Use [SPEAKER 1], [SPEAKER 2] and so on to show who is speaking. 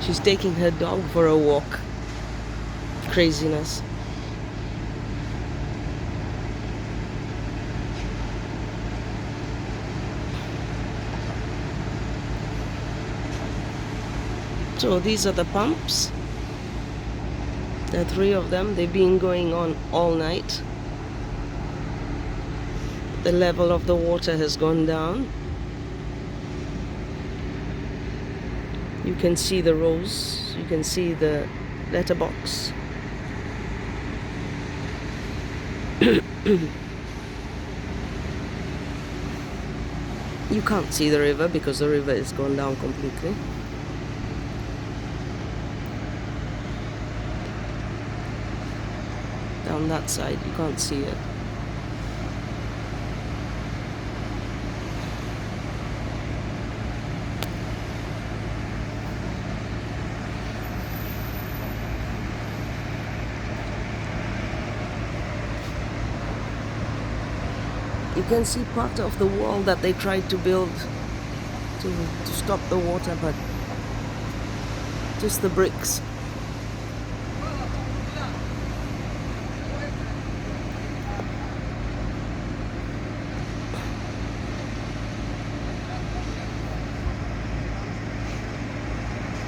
[SPEAKER 1] She's taking her dog for a walk. Craziness. So these are the pumps. There are 3 of them. They've been going on all night. The level of the water has gone down. You can see the rows. You can see the letterbox. You can't see the river because the river is gone down completely. Down that side, you can't see it. You can see part of the wall that they tried to build to stop the water, but just the bricks.